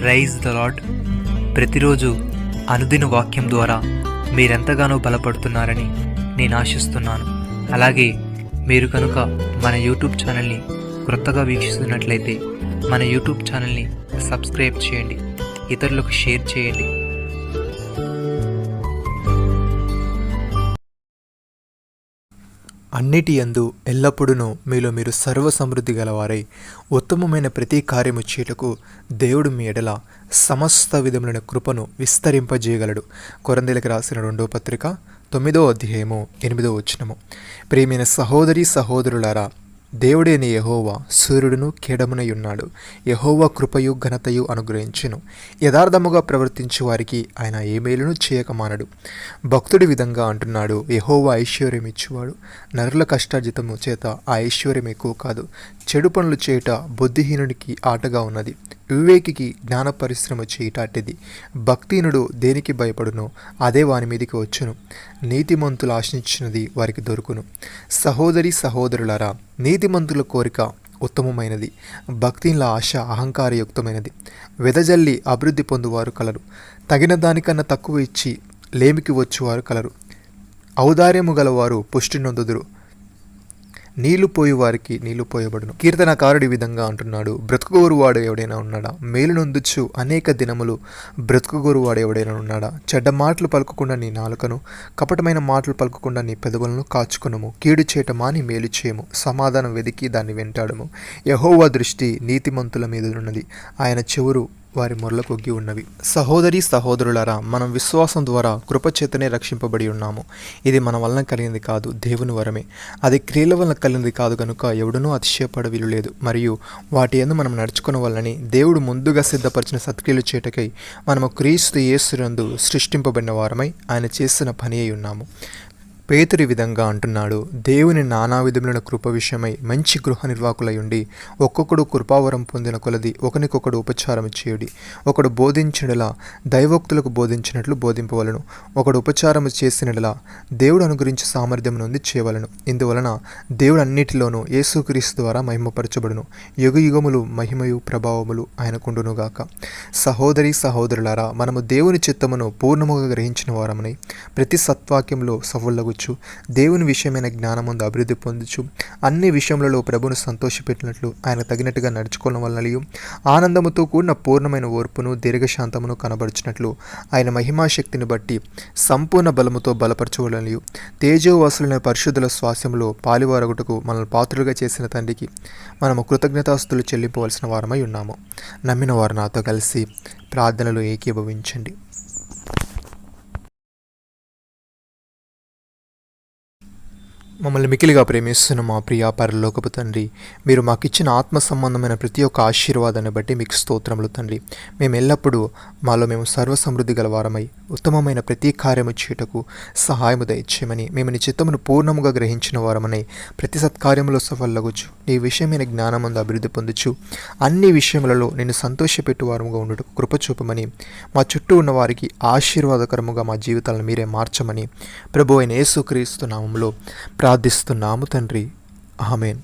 Rise the lord. ప్రతిరోజు అనుదిన వాక్యం ద్వారా మీరెంతగానో బలపడుతున్నారని నేను ఆశిస్తున్నాను. అలాగే మీరు కనుక మన యూట్యూబ్ ఛానల్ని క్రొత్తగా వీక్షిస్తున్నట్లయితే మన యూట్యూబ్ ఛానల్ని సబ్స్క్రైబ్ చేయండి, ఇతరులకు షేర్ చేయండి. అన్నిటి యందు ఎల్లప్పుడూ మీలో మీరు సర్వ సమృద్ధి గలవారై ఉత్తమమైన ప్రతి కార్యము చేయుటకు దేవుడు మీ ఎడల సమస్త విధములైన కృపను విస్తరింపజేయగలడు. కొరింథీయులకు రాసిన 2వ పత్రిక 9వ అధ్యాయము 8వ వచనము. ప్రియమైన సహోదరి సహోదరులారా, దేవుడైన యెహోవా సూర్యుడును కేడమునై ఉన్నాడు. యెహోవా కృపయు ఘనతయు అనుగ్రహించును. యథార్థముగా ప్రవర్తించు వారికి ఆయన ఏ మేలును చేయక మానడు. భక్తుడి విధంగా అంటున్నాడు, యెహోవా ఐశ్వర్యం ఇచ్చువాడు. నరుల కష్టార్జితము చేత ఆ ఐశ్వర్యం ఎక్కువ కాదు. చెడు పనులు చేయుట బుద్ధిహీనుడికి ఆటగా ఉన్నది, వివేకికి జ్ఞాన పరిశ్రమ చేయుట అట్టిది. భక్తిహీనుడు దేనికి భయపడునో అదే వాని మీదికి వచ్చును. నీతిమంతులు ఆశించినది వారికి దొరుకును. సహోదరి సహోదరులారా, నీతిమంతుల కోరిక ఉత్తమమైనది, భక్తిహీనుల ఆశ అహంకారయుక్తమైనది. వెదజల్లి అభివృద్ధి పొందువారు కలరు, తగిన దానికన్నా తక్కువ ఇచ్చి లేమికి వచ్చువారు కలరు. ఔదార్యము గలవారు పుష్టి నొందుదురు, నీళ్లు పోయి వారికి నీళ్లు పోయబడును. కీర్తనకారుడి విధంగా అంటున్నాడు, బ్రతుకుగోరువాడు ఎవడైనా ఉన్నాడా? మేలు నొందుచు అనేక దినములు బ్రతుకుగోరువాడు ఎవడైనా ఉన్నాడా? చెడ్డ మాటలు పలుకకుండా నీ నాలుకను, కపటమైన మాటలు పలుకకుండా నీ పెదవులను కాచుకునము. కీడు చేయట మాని మేలు చేయము, సమాధానం వెదికి దాన్ని వెంటాడము. యెహోవా దృష్టి నీతిమంతుల మీద ఉన్నది, ఆయన చెవులు వారి మొరలకొగ్గి ఉన్నవి. సహోదరి సహోదరులారా, మనం విశ్వాసం ద్వారా కృపచేతనే రక్షింపబడి ఉన్నాము. ఇది మన వలన కలిగింది కాదు, దేవుని వరమే. అది క్రియల వలన కలిగింది కాదు కనుక ఎవడునూ అతిశయపడ వీలులేదు. మరియు వాటి యందు మనం నడుచుకున్న వలనని దేవుడు ముందుగా సిద్ధపరిచిన సత్క్రియలు చేటకై మనము క్రీస్తు యేసునందు సృష్టింపబడిన వారమై ఆయన చేసిన పని అయి ఉన్నాము. పేతురు విధంగా అంటున్నాడు, దేవుని నానా విధములైన కృప విషయమై మంచి గృహ నిర్వాహకులై ఉండి ఒక్కొక్కడు కృపావరం పొందిన కొలది ఒకనికొకడు ఉపచారం చేయుడి. ఒకడు బోధించినలా దైవోక్తులకు బోధించినట్లు బోధింపవలను. ఒకడు ఉపచారం చేసినలా దేవుడు అనుగ్రహించే సామర్థ్యం నుండి చేయవలను. ఇందువలన దేవుడు అన్నిటిలోనూ యేసుక్రీస్తు ద్వారా మహిమపరచబడును. యుగ యుగములు మహిమయు ప్రభావములు ఆయనకుండునుగాక. సహోదరి సహోదరులారా, మనము దేవుని చిత్తమును పూర్ణముగా గ్రహించిన వారమని ప్రతి సత్వాక్యంలో సఫలగు దేవుని విషయమైన జ్ఞానముందు అభివృద్ధి పొందుచు అన్ని విషయములలో ప్రభువును సంతోషపెట్టినట్లు ఆయన తగినట్టుగా నడుచుకోవడం వలనయు ఆనందముతో కూడిన పూర్ణమైన ఓర్పును దీర్ఘశాంతమును కనబరుచినట్లు ఆయన మహిమాశక్తిని బట్టి సంపూర్ణ బలముతో బలపరచవలనయు తేజోవాసులైన పరిశుద్ధుల స్వాస్యములో పాలివారగుటకు మనల్ని పాత్రులుగా చేసిన తండ్రికి మనము కృతజ్ఞతాస్తులు చెల్లింపవలసిన వారమై ఉన్నాము. నమ్మిన వారు నాతో కలిసి ప్రార్థనలు ఏకీభవించండి. మమ్మల్ని మికిలిగా ప్రేమిస్తున్న మా ప్రియ పరలోకపు తండ్రి, మీరు మాకిచ్చిన ఆత్మ సంబంధమైన ప్రతి ఒక్క ఆశీర్వాదాన్ని బట్టి మీకు స్తోత్రములు తండ్రి. మేము ఎల్లప్పుడూ మాలో మేము సర్వసమృద్ధి గల వారమై ఉత్తమమైన ప్రతి కార్యము చేయుటకు సహాయము దయచేయమని, మేము నీ చిత్తమును పూర్ణముగా గ్రహించిన వారమని ప్రతి సత్కార్యములో సఫలగుచు నీ విషయమైన జ్ఞానమందు అభివృద్ధి పొందుచు అన్ని విషయములలో నేను సంతోషపెట్టు వారముగా ఉండుటకు కృప చూపమని, మా చుట్టూ ఉన్న వారికి ఆశీర్వాదకరముగా మా జీవితాలను మీరే మార్చమని ప్రభువైన యేసుక్రీస్తు నామములో ప్రార్థిస్తున్నాము తండ్రి. ఆమేన్.